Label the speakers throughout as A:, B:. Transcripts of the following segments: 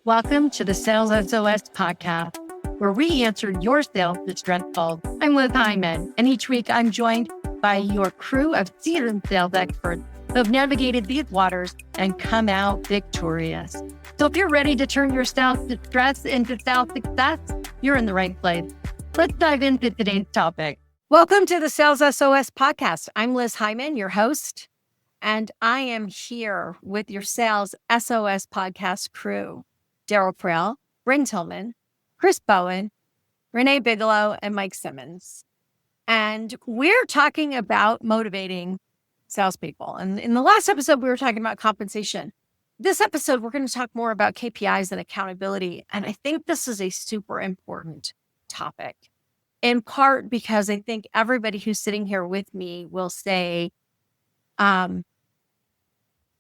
A: Welcome to the Sales SOS podcast, where we answer your sales distress calls. I'm Liz Heiman, and each week I'm joined by your crew of seasoned sales experts who have navigated these waters and come out victorious. So if you're ready to turn your sales distress into sales success, you're in the right place. Let's dive into today's topic. Welcome to the Sales SOS podcast. I'm Liz Heiman, your host, and I am here with your Sales SOS podcast crew. Daryl Prell, Bryn Tillman, Chris Bowen, Renee Bigelow, and Mike Simmons. And we're talking about motivating salespeople. And in the last episode, we were talking about compensation. This episode, we're going to talk more about KPIs and accountability. And I think this is a super important topic, in part because I think everybody who's sitting here with me will say,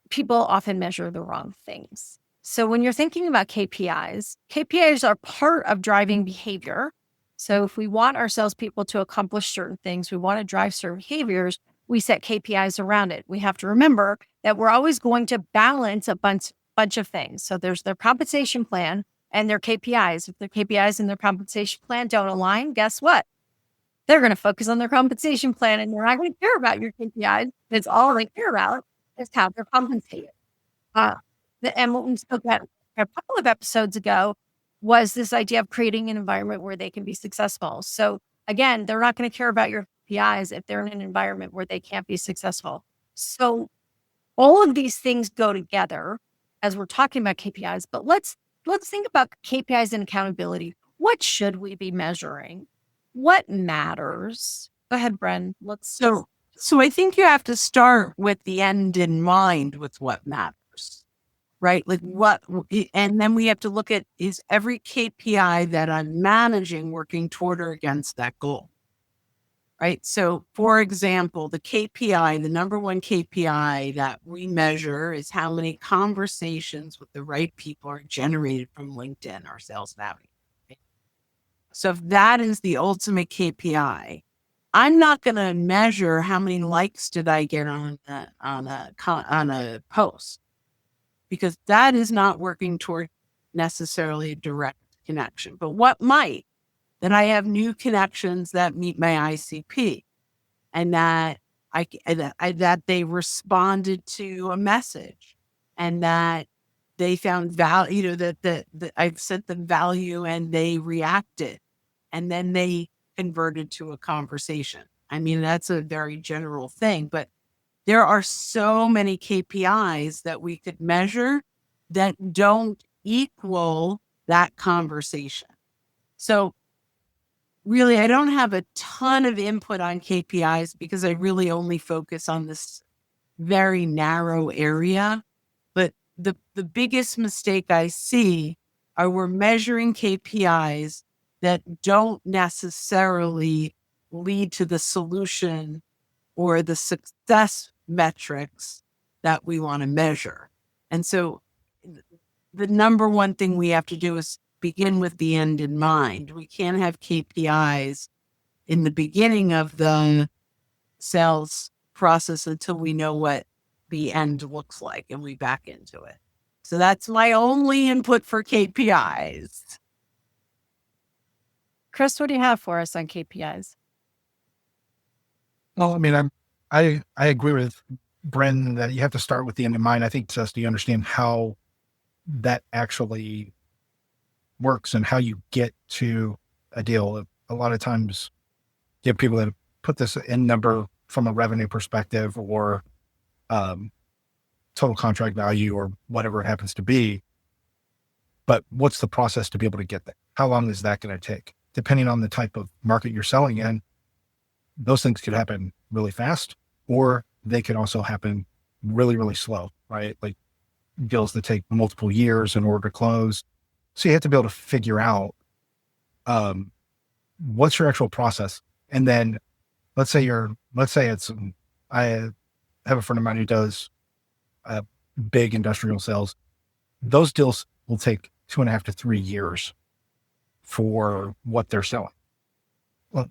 A: people often measure the wrong things. So when you're thinking about KPIs are part of driving behavior. So if we want our salespeople to accomplish certain things, we want to drive certain behaviors, we set KPIs around it. We have to remember that we're always going to balance a bunch of things. So there's their compensation plan and their KPIs. If their KPIs and their compensation plan don't align, guess what? They're going to focus on their compensation plan and they're not going to care about your KPIs. It's all they care about is how they're compensated. And what we spoke about a couple of episodes ago was this idea of creating an environment where they can be successful. So again, they're not going to care about your KPIs if they're in an environment where they can't be successful. So all of these things go together as we're talking about KPIs, but let's think about KPIs and accountability. What should we be measuring? What matters? Go ahead, Bren.
B: So I think you have to start with the end in mind with what matters. Right? And then we have to look at, is every KPI that I'm managing working toward or against that goal? Right? So for example, the number one KPI that we measure is how many conversations with the right people are generated from LinkedIn, our sales navigator. Right? So if that is the ultimate KPI, I'm not going to measure how many likes did I get on a post, because that is not working toward necessarily a direct connection. But what might? That I have new connections that meet my ICP, and that that they responded to a message, and that they found value. That I've sent them value, and they reacted, and then they converted to a conversation. I mean, that's a very general thing, but there are so many KPIs that we could measure that don't equal that conversation. So really, I don't have a ton of input on KPIs because I really only focus on this very narrow area. But the biggest mistake I see are we're measuring KPIs that don't necessarily lead to the solution or the success metrics that we want to measure. And so the number one thing we have to do is begin with the end in mind. We can't have KPIs in the beginning of the sales process until we know what the end looks like and we back into it. So that's my only input for KPIs.
A: Chris, what do you have for us on KPIs?
C: Well, I mean, I agree with Bren that you have to start with the end in mind. I think just to understand how that actually works and how you get to a deal. A lot of times you have people that put this end number from a revenue perspective or total contract value or whatever it happens to be. But what's the process to be able to get there? How long is that going to take? Depending on the type of market you're selling in, those things could happen really fast, or they could also happen really, really slow, right? Like deals that take multiple years in order to close. So you have to be able to figure out what's your actual process. And then I have a friend of mine who does big industrial sales. Those deals will take 2.5 to 3 years for what they're selling. Well,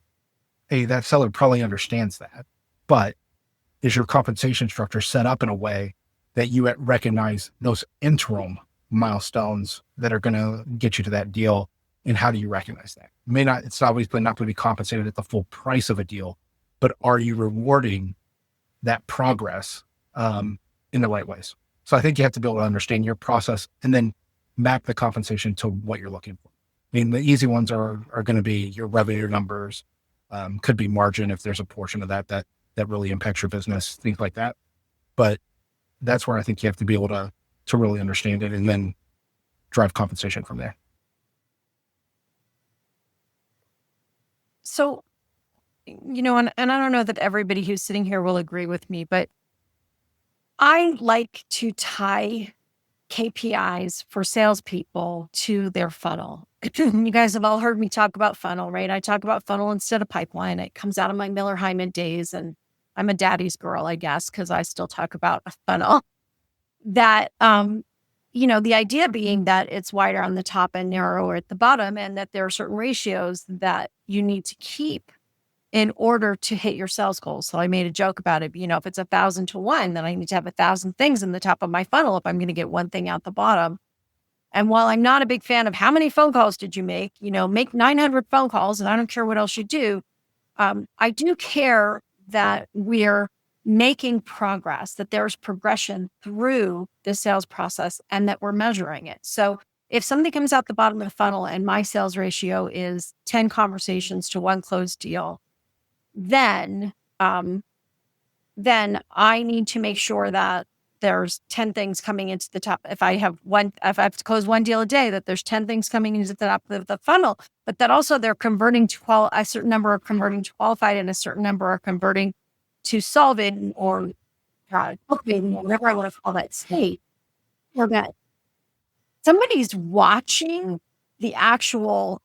C: hey, that seller probably understands that, but is your compensation structure set up in a way that you recognize those interim milestones that are going to get you to that deal. And how do you recognize that? It's obviously not going to be compensated at the full price of a deal, but are you rewarding that progress in the right ways? So I think you have to be able to understand your process and then map the compensation to what you're looking for. I mean, the easy ones are going to be your revenue numbers, could be margin if there's a portion of that really impacts your business, things like that. But that's where I think you have to be able to really understand it and then drive compensation from there.
A: So, and I don't know that everybody who's sitting here will agree with me, but I like to tie KPIs for salespeople to their funnel. You guys have all heard me talk about funnel, right? I talk about funnel instead of pipeline. It comes out of my Miller Heiman days, and I'm a daddy's girl, I guess, because I still talk about a funnel. That, the idea being that it's wider on the top and narrower at the bottom, and that there are certain ratios that you need to keep in order to hit your sales goals. So I made a joke about it. If it's 1,000 to 1, then I need to have 1,000 things in the top of my funnel if I'm going to get one thing out the bottom. And while I'm not a big fan of how many phone calls did you make, make 900 phone calls and I don't care what else you do. I do care that we're making progress, that there's progression through the sales process and that we're measuring it. So if something comes out the bottom of the funnel and my sales ratio is 10 conversations to 1 closed deal, then I need to make sure that there's 10 things coming into the top. If I have to close 1 deal a day, that there's 10 things coming into the top of the funnel, but that also they're converting to a certain number are converting to qualified and a certain number are converting to solving or booking, or whatever I want to call that state, or that somebody's watching the actual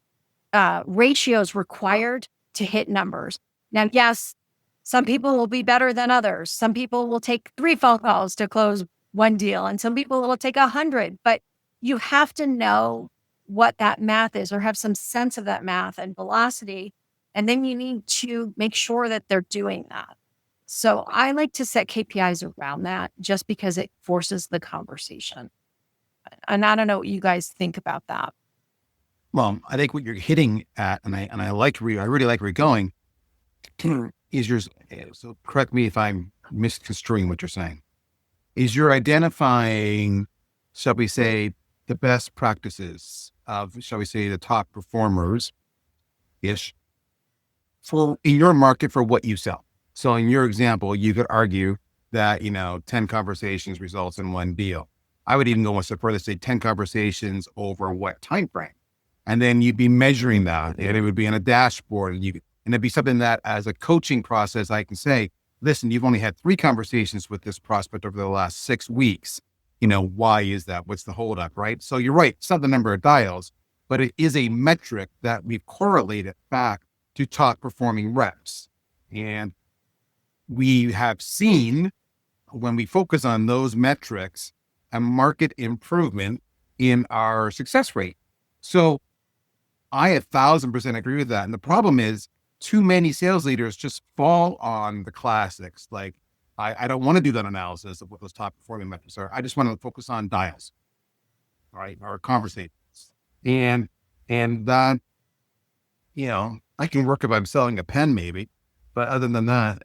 A: ratios required to hit numbers. Now, yes, some people will be better than others. Some people will take 3 phone calls to close 1 deal, and some people will take 100. But you have to know what that math is or have some sense of that math and velocity. And then you need to make sure that they're doing that. So I like to set KPIs around that just because it forces the conversation. And I don't know what you guys think about that.
D: Well, I think what you're hitting at, and I really like where you're going, is yours. So correct me if I'm misconstruing what you're saying. Is you're identifying, shall we say, the best practices of, shall we say, the top performers ish for in your market for what you sell. So in your example, you could argue that 10 conversations results in 1 deal. I would even go one step further, say 10 conversations over what time frame. And then you'd be measuring that, and it would be on a dashboard, and it'd be something that as a coaching process, I can say, listen, you've only had 3 conversations with this prospect over the last 6 weeks. Why is that? What's the holdup, right? So you're right. It's not the number of dials, but it is a metric that we've correlated back to top performing reps. And we have seen, when we focus on those metrics, a market improvement in our success rate. So I 1,000% agree with that. And the problem is too many sales leaders just fall on the classics. Like, I don't want to do that analysis of what those top performing metrics are. I just want to focus on dials, right? Or conversations. And that, I can work if I'm selling a pen maybe, but other than that,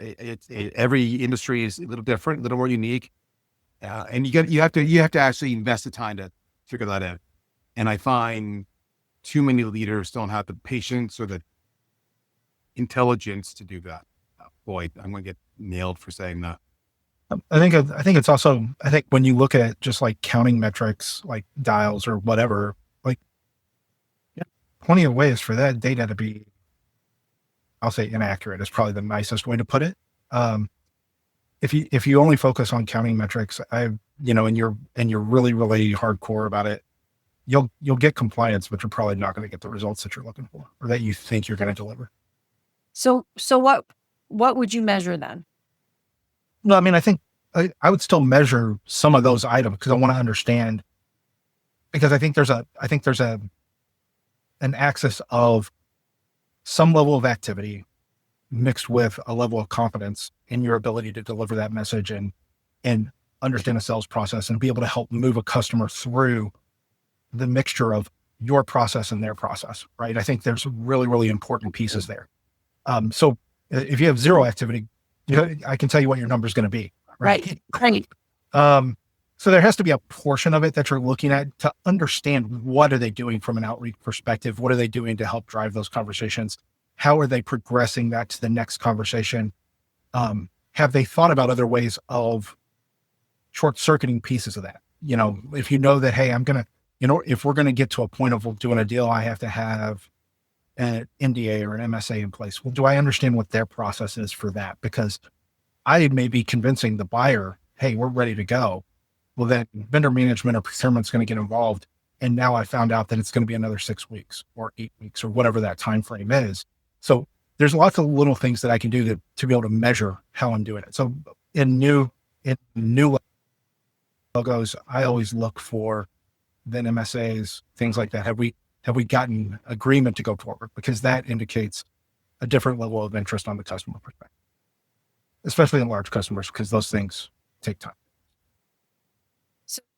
D: every industry is a little different, a little more unique. And you have to actually invest the time to figure that out. And I find too many leaders don't have the patience or the intelligence to do that. Boy, I'm going to get nailed for saying that.
C: I think it's also, when you look at just like counting metrics, like dials or whatever, like plenty of ways for that data to be, I'll say inaccurate is probably the nicest way to put it. If you only focus on counting metrics, and you're really, really hardcore about it, you'll get compliance, but you're probably not going to get the results that you're looking for or that you think you're going to deliver.
A: So what would you measure then?
C: No, I mean, I think I would still measure some of those items because I want to understand, because I think there's an axis of some level of activity mixed with a level of confidence in your ability to deliver that message and understand a sales process and be able to help move a customer through the mixture of your process and their process, right? I think there's really, really important pieces there. So if you have zero activity, I can tell you what your number is going to be, right?
A: Right.
C: So there has to be a portion of it that you're looking at to understand what are they doing from an outreach perspective? What are they doing to help drive those conversations? How are they progressing that to the next conversation? Have they thought about other ways of short-circuiting pieces of that? If you know that, hey, if we're going to get to a point of doing a deal, I have to have an NDA or an MSA in place. Well, do I understand what their process is for that? Because I may be convincing the buyer, hey, we're ready to go. Well, then vendor management or procurement is going to get involved. And now I found out that it's going to be another 6 weeks or 8 weeks or whatever that time frame is. So there's lots of little things that I can do to be able to measure how I'm doing it. So in new logos, I always look for then MSAs, things like that. Have we gotten agreement to go forward? Because that indicates a different level of interest on the customer perspective, especially in large customers, because those things take time.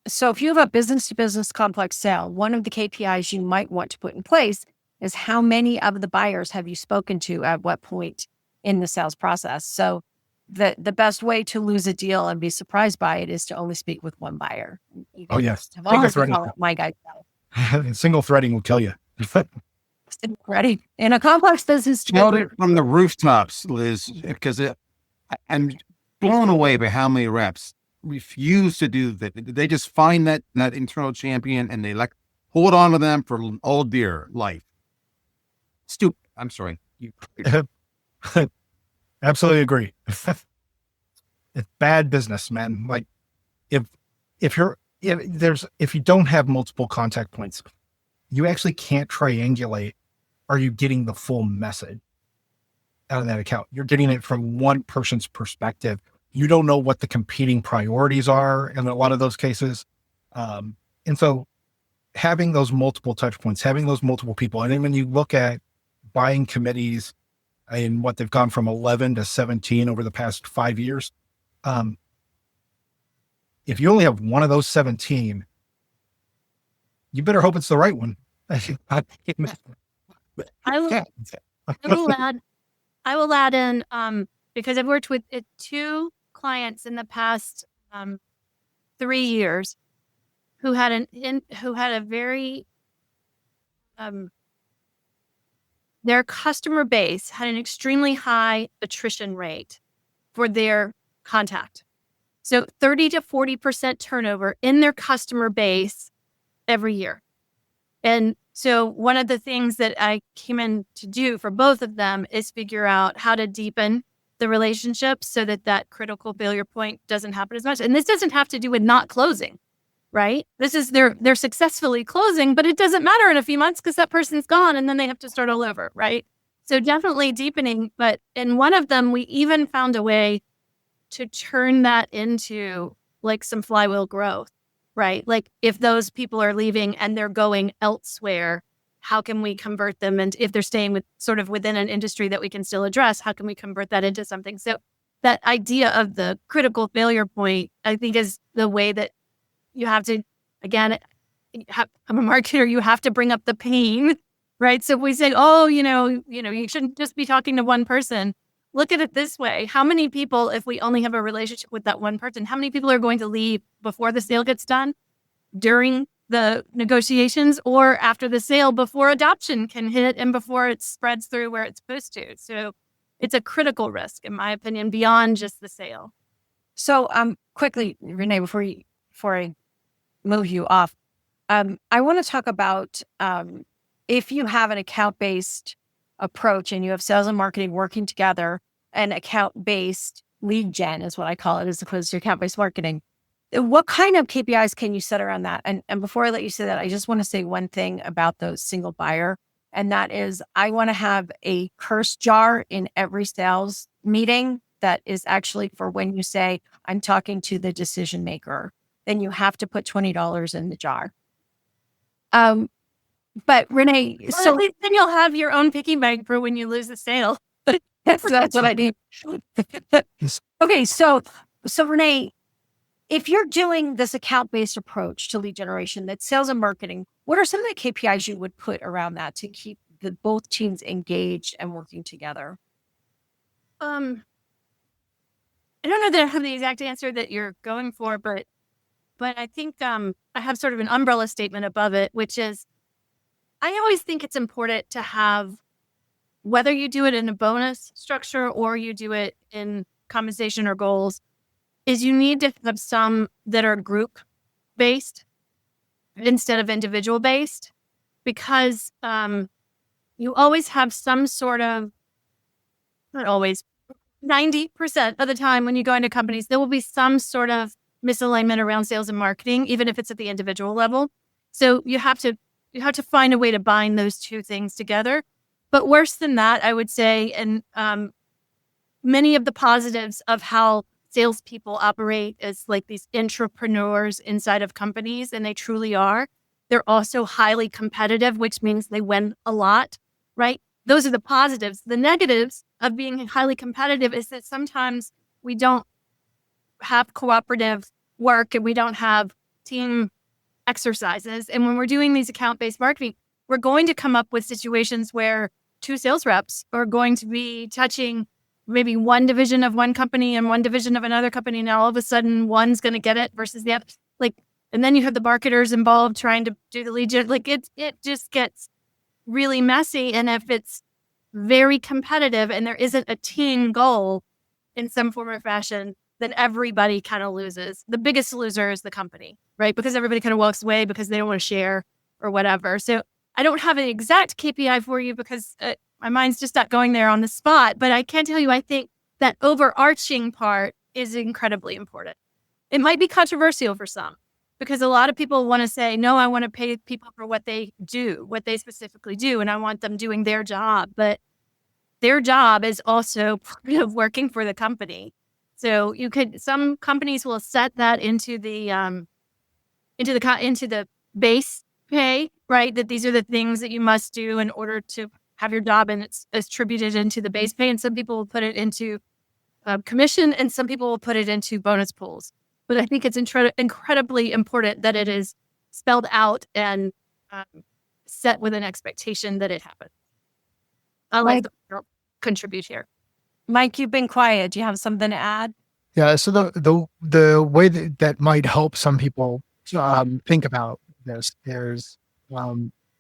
A: So if you have a business-to-business complex sale, one of the KPIs you might want to put in place is how many of the buyers have you spoken to at what point in the sales process. So the best way to lose a deal and be surprised by it is to only speak with one buyer.
C: Oh, yes.
A: My guy.
C: Single threading will kill you.
A: Ready in a complex business.
D: Yelled it from the rooftops, Liz, because I'm blown away by how many reps refuse to do that. They just find that internal champion and they hold on to them for all dear life. Stupid. I'm sorry.
C: Absolutely agree. It's bad business, man. Like if you don't have multiple contact points, you actually can't triangulate. Are you getting the full message out of that account? You're getting it from one person's perspective. You don't know what the competing priorities are in a lot of those cases. And so having those multiple touch points, having those multiple people, and then when you look at buying committees and what they've gone from 11 to 17 over the past 5 years, if you only have one of those 17, you better hope it's the right one.
E: I will add in, because I've worked with 2 clients in the past 3 years who had a very their customer base had an extremely high attrition rate for their contact. So 30 to 40% turnover in their customer base every year. And so one of the things that I came in to do for both of them is figure out how to deepen the relationship so that critical failure point doesn't happen as much. And this doesn't have to do with not closing, right? This is they're successfully closing, but it doesn't matter in a few months because that person's gone and then they have to start all over, right? So definitely deepening. But in one of them, we even found a way to turn that into like some flywheel growth, right? Like if those people are leaving and they're going elsewhere, how can we convert them? And if they're staying within an industry that we can still address, how can we convert that into something? So that idea of the critical failure point, I think, is the way that you have to, again, I'm a marketer, you have to bring up the pain, right? So if we say, you shouldn't just be talking to one person. Look at it this way. How many people, if we only have a relationship with that one person, how many people are going to leave before the sale gets done, during the negotiations, or after the sale, before adoption can hit and before it spreads through where it's supposed to? So it's a critical risk, in my opinion, beyond just the sale.
A: So quickly, Renee, before I move you off, I want to talk about if you have an account-based approach and you have sales and marketing working together, and account-based lead gen is what I call it, as opposed to account-based marketing. What kind of KPIs can you set around that? And before I let you say that, I just want to say one thing about those single buyer. And that is, I want to have a curse jar in every sales meeting that is actually for when you say, I'm talking to the decision maker, then you have to put $20 in the jar. But Renee,
E: well, at least then you'll have your own piggy bank for when you lose the sale.
A: that's what I need. Okay, so Renee, if you're doing this account-based approach to lead generation, that's sales and marketing, what are some of the KPIs you would put around that to keep both teams engaged and working together?
E: I don't know that I have the exact answer that you're going for, but I think I have sort of an umbrella statement above it, which is I always think it's important to have, whether you do it in a bonus structure or you do it in compensation or goals, is you need to have some that are group based instead of individual based, because you always have some sort of, not always, 90% of the time when you go into companies, there will be some sort of misalignment around sales and marketing, even if it's at the individual level. So you have to find a way to bind those two things together. But worse than that, I would say, and many of the positives of how salespeople operate as like these entrepreneurs inside of companies, and they truly are. They're also highly competitive, which means they win a lot, right? Those are the positives. The negatives of being highly competitive is that sometimes we don't have cooperative work and we don't have team exercises. And when we're doing these account-based marketing, we're going to come up with situations where two sales reps are going to be touching maybe one division of one company and one division of another company. Now all of a sudden one's going to get it versus the other. And then you have the marketers involved trying to do the lead gen. It just gets really messy. And if it's very competitive and there isn't a team goal in some form or fashion, then everybody kind of loses. The biggest loser is the company, right? Because everybody kind of walks away because they don't want to share or whatever. So I don't have an exact KPI for you because my mind's just not going there on the spot. But I can tell you, I think that overarching part is incredibly important. It might be controversial for some, because a lot of people want to say, no, I want to pay people for what they do, what they specifically do, and I want them doing their job. But their job is also part of working for the company. So some companies will set that into the base pay, right? That these are the things that you must do in order to have your job, and it's attributed into the base pay. And some people will put it into commission, and some people will put it into bonus pools. But I think it's incredibly important that it is spelled out and set with an expectation that it happens. I'll let the contribute here.
A: Mike, you've been quiet. Do you have something to add?
F: Yeah. So the way that might help some people think about this is,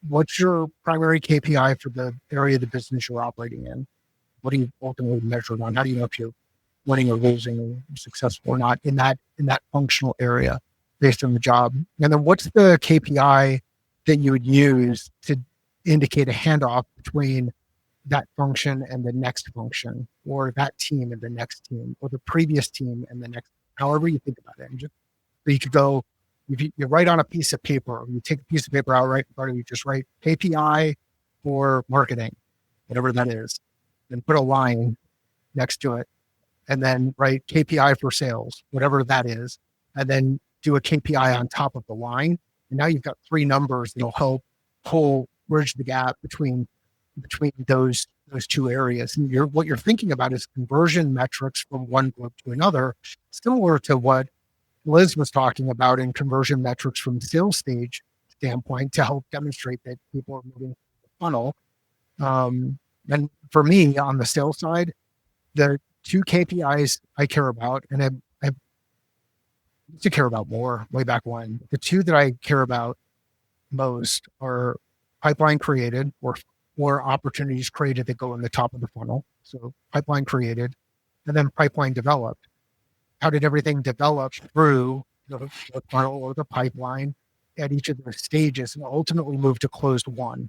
F: what's your primary KPI for the area of the business you're operating in? What do you ultimately measure it on? How do you know if you're winning or losing or successful or not in that functional area based on the job? And then what's the KPI that you would use to indicate a handoff between that function and the next function, or that team and the next team, or the previous team and the next, however you think about it? And just, so you could go, you write on a piece of paper, or you take a piece of paper out, right? Or you just write KPI for marketing, whatever that is, and put a line next to it, and then write KPI for sales, whatever that is, and then do a KPI on top of the line. And now you've got three numbers that'll help bridge the gap between those two areas. And what you're thinking about is conversion metrics from one group to another, similar to what Liz was talking about in conversion metrics from the sales stage standpoint, to help demonstrate that people are moving the funnel. And for me, on the sales side, the two KPIs I care about, and I used to care about more way back when. The two that I care about most are pipeline created, or opportunities created that go in the top of the funnel. So pipeline created, and then pipeline developed. How did everything develop through the funnel or the pipeline at each of the stages, and ultimately move to closed won?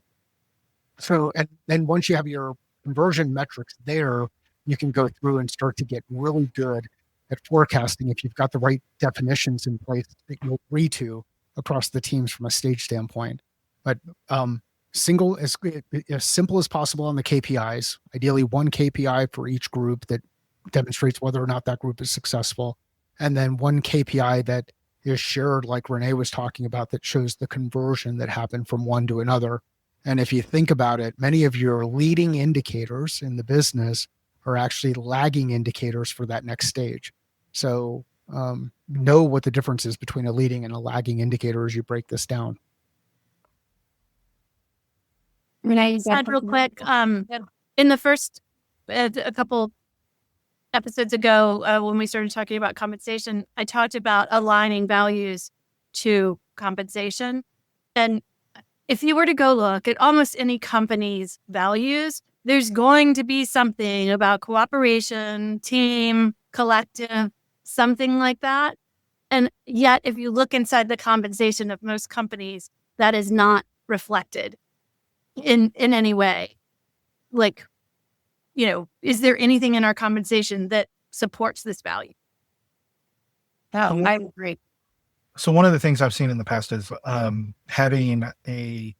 F: So, and then once you have your conversion metrics there, you can go through and start to get really good at forecasting if you've got the right definitions in place that you'll agree to across the teams from a stage standpoint. But as simple as possible on the KPIs, ideally one KPI for each group that demonstrates whether or not that group is successful. And then one KPI that is shared, like Renee was talking about, that shows the conversion that happened from one to another. And if you think about it, many of your leading indicators in the business are actually lagging indicators for that next stage. So know what the difference is between a leading and a lagging indicator as you break this down?
A: Renee, you
E: Add real quick. In the first, a couple episodes ago, when we started talking about compensation, I talked about aligning values to compensation. And if you were to go look at almost any company's values, there's going to be something about cooperation, team, collective, something like that. And yet, if you look inside the compensation of most companies, that is not reflected in any way. Like, is there anything in our compensation that supports this value?
A: No, I agree.
C: So one of the things I've seen in the past is having a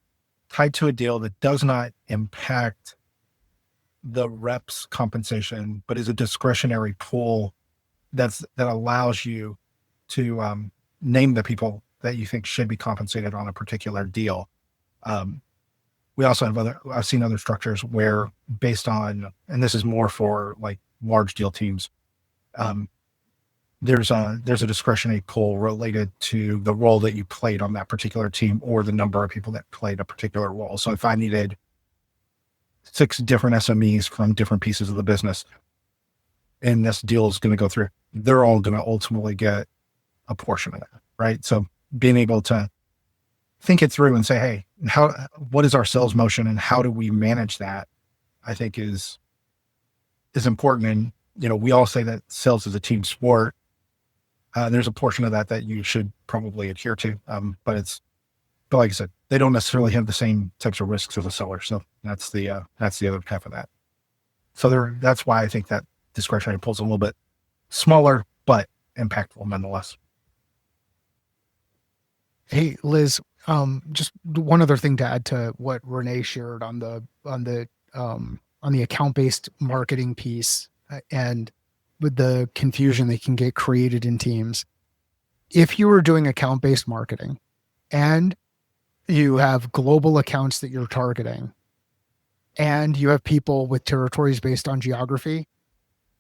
C: tied to a deal that does not impact the rep's compensation, but is a discretionary pool that allows you to name the people that you think should be compensated on a particular deal. We also have I've seen other structures where based on, and this is more for like large deal teams, there's a discretionary pool related to the role that you played on that particular team or the number of people that played a particular role. So if I needed 6 different SMEs from different pieces of the business and this deal is going to go through, they're all going to ultimately get a portion of that, right? So being able to think it through and say, hey, what is our sales motion and how do we manage that? I think is important. And, we all say that sales is a team sport. There's a portion of that you should probably adhere to. But like I said, they don't necessarily have the same types of risks as a seller. So that's the other half of that. So that's why I think that discretionary pool is a little bit smaller, but impactful nonetheless.
F: Hey, Liz, just one other thing to add to what Renee shared on the account-based marketing piece and with the confusion that can get created in teams. If you were doing account-based marketing and you have global accounts that you're targeting and you have people with territories based on geography,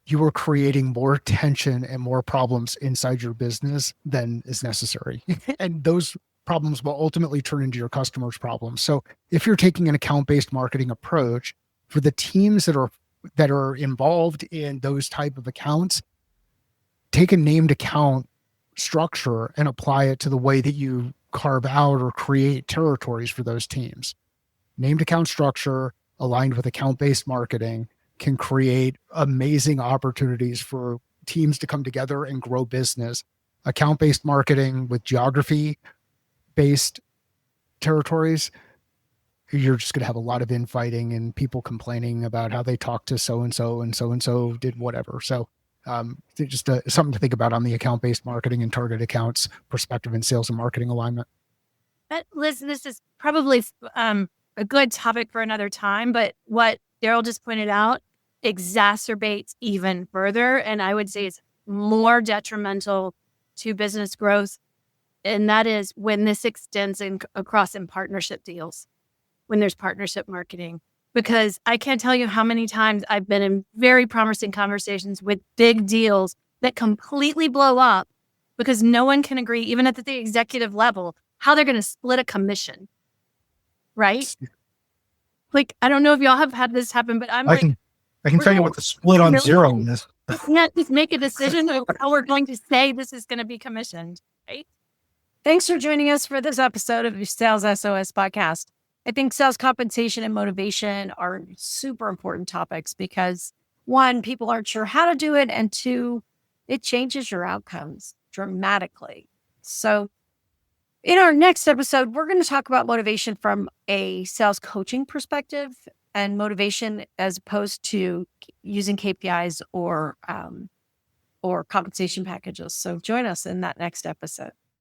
F: you are creating more tension and more problems inside your business than is necessary. And those problems will ultimately turn into your customers' problems. So if you're taking an account-based marketing approach for the teams that are involved in those type of accounts, take a named account structure and apply it to the way that you carve out or create territories for those teams. Named account structure aligned with account-based marketing can create amazing opportunities for teams to come together and grow business. Account-based marketing with geography-based territories, you're just going to have a lot of infighting and people complaining about how they talked to so-and-so and so-and-so did whatever. So just something to think about on the account-based marketing and target accounts perspective in sales and marketing alignment.
E: But Liz, this is probably a good topic for another time, but what Daryl just pointed out exacerbates even further. And I would say it's more detrimental to business growth. And that is when this extends across in partnership deals, when there's partnership marketing. Because I can't tell you how many times I've been in very promising conversations with big deals that completely blow up because no one can agree, even at the executive level, how they're going to split a commission. Right? Like, I don't know if y'all have had this happen, but I can
C: tell you what the split on zero is.
E: We can't just make a decision of how we're going to say this is going to be commissioned, right?
A: Thanks for joining us for this episode of the Sales SOS podcast. I think sales compensation and motivation are super important topics because 1, people aren't sure how to do it, and 2, it changes your outcomes dramatically. So in our next episode, we're going to talk about motivation from a sales coaching perspective and motivation as opposed to using KPIs or compensation packages. So join us in that next episode.